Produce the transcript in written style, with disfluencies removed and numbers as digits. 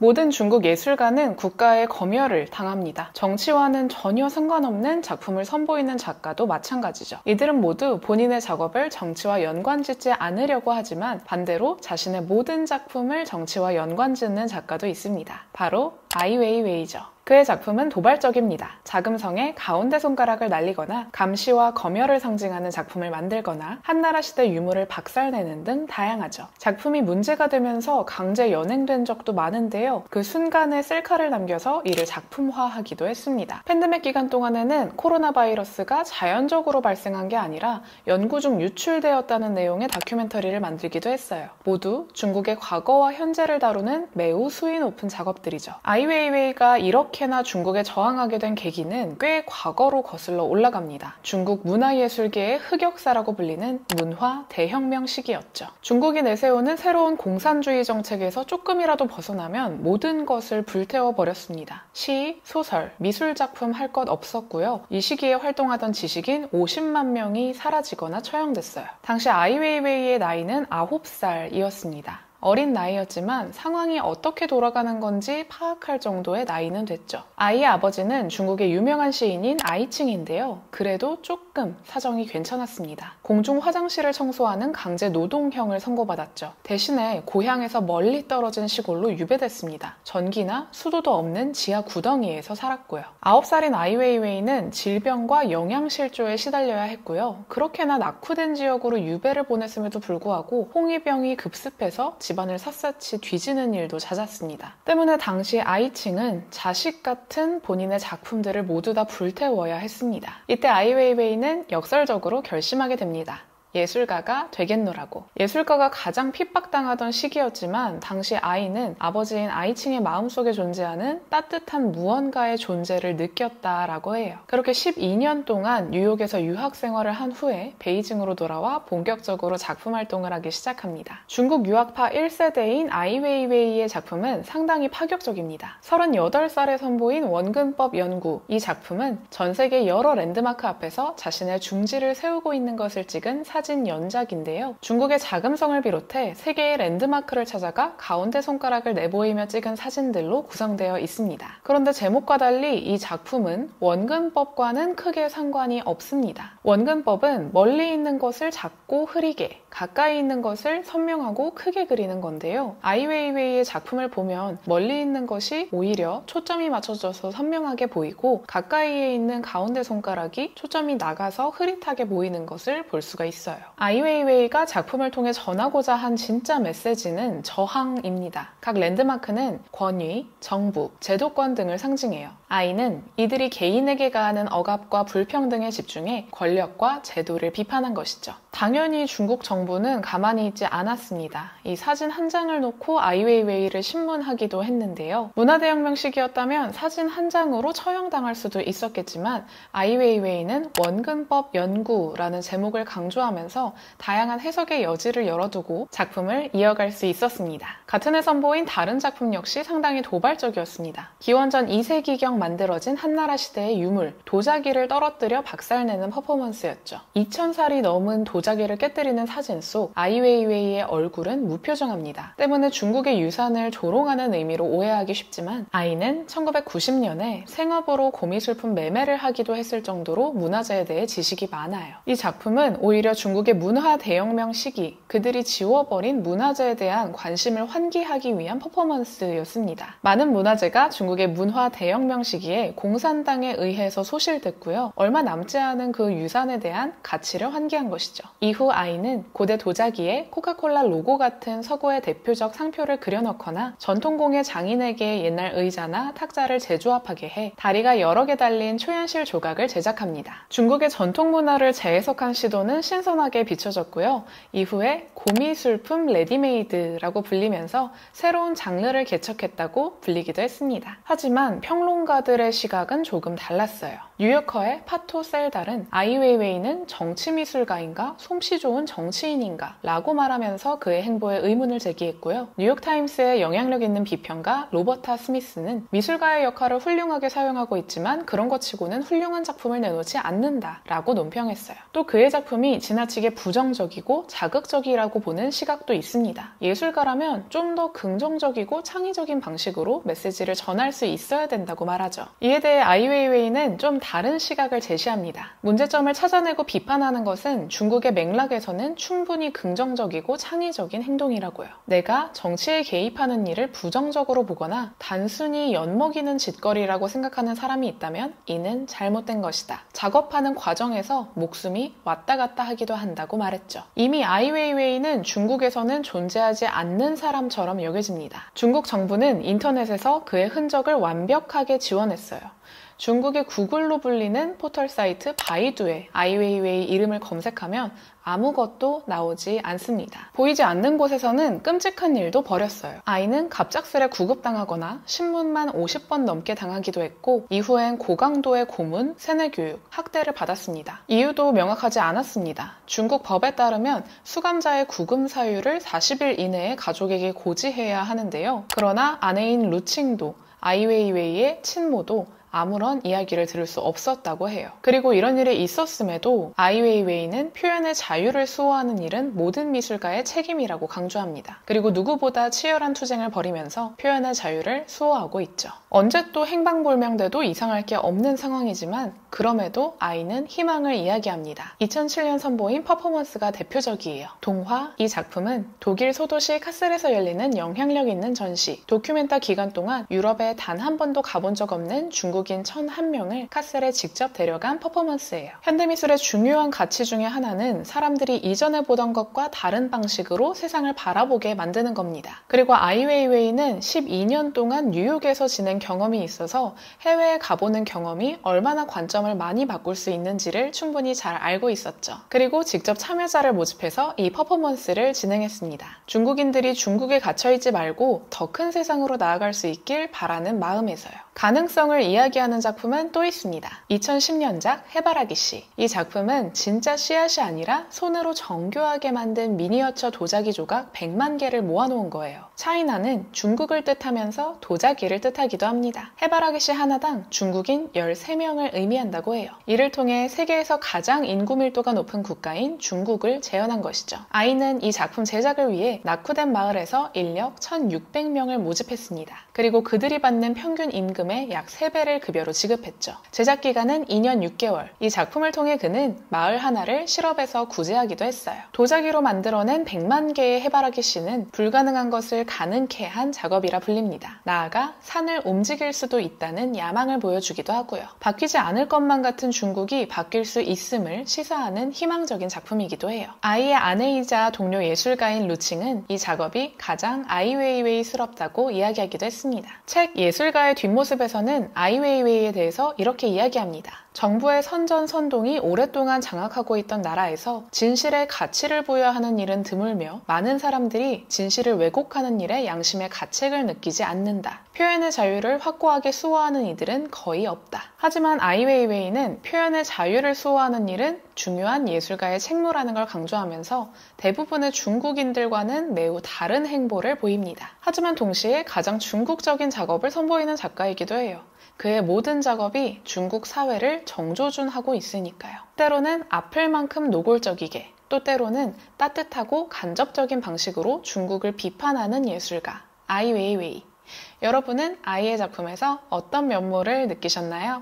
모든 중국 예술가는 국가의 검열을 당합니다. 정치와는 전혀 상관없는 작품을 선보이는 작가도 마찬가지죠. 이들은 모두 본인의 작업을 정치와 연관짓지 않으려고 하지만 반대로 자신의 모든 작품을 정치와 연관짓는 작가도 있습니다. 바로 아이 웨이웨이죠. 그의 작품은 도발적입니다. 자금성에 가운데 손가락을 날리거나 감시와 검열을 상징하는 작품을 만들거나 한나라 시대 유물을 박살내는 등 다양하죠. 작품이 문제가 되면서 강제 연행된 적도 많은데요. 그 순간에 셀카를 남겨서 이를 작품화하기도 했습니다. 팬데믹 기간 동안에는 코로나 바이러스가 자연적으로 발생한 게 아니라 연구 중 유출되었다는 내용의 다큐멘터리를 만들기도 했어요. 모두 중국의 과거와 현재를 다루는 매우 수위 높은 작업들이죠. 아이 웨이웨이가 이렇게나 중국에 저항하게 된 계기는 꽤 과거로 거슬러 올라갑니다. 중국 문화예술계의 흑역사라고 불리는 문화 대혁명 시기였죠. 중국이 내세우는 새로운 공산주의 정책에서 조금이라도 벗어나면 모든 것을 불태워버렸습니다. 시, 소설, 미술작품 할 것 없었고요. 이 시기에 활동하던 지식인 50만 명이 사라지거나 처형됐어요. 당시 아이 웨이웨이의 나이는 9살이었습니다. 어린 나이였지만 상황이 어떻게 돌아가는 건지 파악할 정도의 나이는 됐죠. 아이의 아버지는 중국의 유명한 시인인 아이칭인데요. 그래도 조금 사정이 괜찮았습니다. 공중 화장실을 청소하는 강제 노동형을 선고받았죠. 대신에 고향에서 멀리 떨어진 시골로 유배됐습니다. 전기나 수도도 없는 지하 구덩이에서 살았고요. 9살인 아이 웨이웨이는 질병과 영양실조에 시달려야 했고요. 그렇게나 낙후된 지역으로 유배를 보냈음에도 불구하고 홍위병이 급습해서 집안을 샅샅이 뒤지는 일도 잦았습니다. 때문에 당시 아이칭은 자식 같은 본인의 작품들을 모두 다 불태워야 했습니다. 이때 아이 웨이웨이는 역설적으로 결심하게 됩니다. 예술가가 되겠노라고. 예술가가 가장 핍박당하던 시기였지만 당시 아이는 아버지인 아이칭의 마음속에 존재하는 따뜻한 무언가의 존재를 느꼈다라고 해요. 그렇게 12년 동안 뉴욕에서 유학 생활을 한 후에 베이징으로 돌아와 본격적으로 작품 활동을 하기 시작합니다. 중국 유학파 1세대인 아이 웨이웨이의 작품은 상당히 파격적입니다. 38살에 선보인 원근법 연구. 이 작품은 전 세계 여러 랜드마크 앞에서 자신의 중지를 세우고 있는 것을 찍은 사진 연작인데요. 중국의 자금성을 비롯해 세계의 랜드마크를 찾아가 가운데 손가락을 내보이며 찍은 사진들로 구성되어 있습니다. 그런데 제목과 달리 이 작품은 원근법과는 크게 상관이 없습니다. 원근법은 멀리 있는 것을 작고 흐리게, 가까이 있는 것을 선명하고 크게 그리는 건데요. 아이 웨이웨이의 작품을 보면 멀리 있는 것이 오히려 초점이 맞춰져서 선명하게 보이고 가까이에 있는 가운데 손가락이 초점이 나가서 흐릿하게 보이는 것을 볼 수가 있어요. 아이 웨이웨이가 작품을 통해 전하고자 한 진짜 메시지는 저항입니다. 각 랜드마크는 권위, 정부, 제도권 등을 상징해요. 아이는 이들이 개인에게 가하는 억압과 불평등에 집중해 권력과 제도를 비판한 것이죠. 당연히 중국 정부는 가만히 있지 않았습니다. 이 사진 한 장을 놓고 아이 웨이웨이를 신문하기도 했는데요. 문화대혁명 시기였다면 사진 한 장으로 처형당할 수도 있었겠지만 아이 웨이웨이는 원근법 연구라는 제목을 강조하면서 다양한 해석의 여지를 열어두고 작품을 이어갈 수 있었습니다. 같은 해 선보인 다른 작품 역시 상당히 도발적이었습니다. 기원전 2세기경 만들어진 한나라 시대의 유물, 도자기를 떨어뜨려 박살내는 퍼포먼스였죠. 2000살이 넘은 도자기를 깨뜨리는 사진 속 아이 웨이웨이의 얼굴은 무표정합니다. 때문에 중국의 유산을 조롱하는 의미로 오해하기 쉽지만 아이는 1990년에 생업으로 고미술품 매매를 하기도 했을 정도로 문화재에 대해 지식이 많아요. 이 작품은 오히려 중국의 문화 대혁명 시기, 그들이 지워버린 문화재에 대한 관심을 환기하기 위한 퍼포먼스였습니다. 많은 문화재가 중국의 문화 대혁명 시기에 공산당에 의해서 소실됐고요. 얼마 남지 않은 그 유산에 대한 가치를 환기한 것이죠. 이후 아이는 고대 도자기에 코카콜라 로고 같은 서구의 대표적 상표를 그려넣거나 전통공예 장인에게 옛날 의자나 탁자를 재조합하게 해 다리가 여러 개 달린 초현실 조각을 제작합니다. 중국의 전통 문화를 재해석한 시도는 신선하게 비춰졌고요. 이후에 고미술품 레디메이드라고 불리면서 새로운 장르를 개척했다고 불리기도 했습니다. 하지만 평론가들의 시각은 조금 달랐어요. 뉴요커의 파토 셀달은 아이웨이웨이는 정치미술가인가 솜씨 좋은 정치인인가 라고 말하면서 그의 행보에 의문을 제기했고요. 뉴욕타임스의 영향력 있는 비평가 로버타 스미스는 미술가의 역할을 훌륭하게 사용하고 있지만 그런 것 치고는 훌륭한 작품을 내놓지 않는다 라고 논평했어요. 또 그의 작품이 지나치게 부정적이고 자극적이라고 보는 시각도 있습니다. 예술가라면 좀 더 긍정적이고 창의적인 방식으로 메시지를 전할 수 있어야 된다고 말하죠. 이에 대해 아이웨이웨이는 좀 다른 시각을 제시합니다. 문제점을 찾아내고 비판하는 것은 중국의 맥락에서는 충분히 긍정적이고 창의적인 행동이라고요. 내가 정치에 개입하는 일을 부정적으로 보거나 단순히 엿먹이는 짓거리라고 생각하는 사람이 있다면 이는 잘못된 것이다. 작업하는 과정에서 목숨이 왔다 갔다 하기도 한다고 말했죠. 이미 아이웨이웨이는 중국에서는 존재하지 않는 사람처럼 여겨집니다. 중국 정부는 인터넷에서 그의 흔적을 완벽하게 지원했어요. 중국의 구글로 불리는 포털 사이트 바이두에 아이웨이웨이 이름을 검색하면 아무것도 나오지 않습니다. 보이지 않는 곳에서는 끔찍한 일도 벌였어요. 아이는 갑작스레 구급당하거나 신문만 50번 넘게 당하기도 했고 이후엔 고강도의 고문, 세뇌교육, 학대를 받았습니다. 이유도 명확하지 않았습니다. 중국 법에 따르면 수감자의 구금 사유를 40일 이내에 가족에게 고지해야 하는데요. 그러나 아내인 루칭도 아이웨이웨이의 친모도 아무런 이야기를 들을 수 없었다고 해요. 그리고 이런 일이 있었음에도 아이웨이웨이는 표현의 자유를 수호하는 일은 모든 미술가의 책임이라고 강조합니다. 그리고 누구보다 치열한 투쟁을 벌이면서 표현의 자유를 수호하고 있죠. 언제 또 행방불명돼도 이상할 게 없는 상황이지만 그럼에도 아이는 희망을 이야기합니다. 2007년 선보인 퍼포먼스가 대표적이에요. 동화, 이 작품은 독일 소도시 카셀에서 열리는 영향력 있는 전시, 도큐멘터 기간 동안 유럽에 단 한 번도 가본 적 없는 중국인 1,001명을 카셀에 직접 데려간 퍼포먼스예요. 현대미술의 중요한 가치 중에 하나는 사람들이 이전에 보던 것과 다른 방식으로 세상을 바라보게 만드는 겁니다. 그리고 아이웨이웨이는 12년 동안 뉴욕에서 지낸 경험이 있어서 해외에 가보는 경험이 얼마나 관점을 많이 바꿀 수 있는지를 충분히 잘 알고 있었죠. 그리고 직접 참여자를 모집해서 이 퍼포먼스를 진행했습니다. 중국인들이 중국에 갇혀있지 말고 더 큰 세상으로 나아갈 수 있길 바라는 마음에서요. 가능성을 이야기하는 작품은 또 있습니다. 2010년작 해바라기 씨. 이 작품은 진짜 씨앗이 아니라 손으로 정교하게 만든 미니어처 도자기 조각 100만 개를 모아놓은 거예요. 차이나는 중국을 뜻하면서 도자기를 뜻하기도 합니다. 해바라기 씨 하나당 중국인 13명을 의미한다고 해요. 이를 통해 세계에서 가장 인구 밀도가 높은 국가인 중국을 재현한 것이죠. 아이는 이 작품 제작을 위해 낙후된 마을에서 인력 1,600명을 모집했습니다. 그리고 그들이 받는 평균 임금의 약 3배를 급여로 지급했죠. 제작 기간은 2년 6개월. 이 작품을 통해 그는 마을 하나를 실업에서 구제하기도 했어요. 도자기로 만들어낸 100만 개의 해바라기 씨는 불가능한 것을 가능케 한 작업이라 불립니다. 나아가 산을 움직일 수도 있다는 야망을 보여주기도 하고요. 바뀌지 않을 것만 같은 중국이 바뀔 수 있음을 시사하는 희망적인 작품이기도 해요. 아이의 아내이자 동료 예술가인 루칭은 이 작업이 가장 아이웨이웨이스럽다고 이야기하기도 했습니다. 책 예술가의 뒷모습에서는 아이웨이웨이에 대해서 이렇게 이야기합니다. 정부의 선전선동이 오랫동안 장악하고 있던 나라에서 진실에 가치를 부여하는 일은 드물며 많은 사람들이 진실을 왜곡하는 일에 양심의 가책을 느끼지 않는다. 표현의 자유를 확고하게 수호하는 이들은 거의 없다. 하지만 아이웨이웨이는 표현의 자유를 수호하는 일은 중요한 예술가의 책무라는 걸 강조하면서 대부분의 중국인들과는 매우 다른 행보를 보입니다. 하지만 동시에 가장 중국적인 작업을 선보이는 작가이기도 해요. 그의 모든 작업이 중국 사회를 정조준하고 있으니까요. 때로는 아플 만큼 노골적이게, 또 때로는 따뜻하고 간접적인 방식으로 중국을 비판하는 예술가 아이웨이웨이. 여러분은 아이의 작품에서 어떤 면모를 느끼셨나요?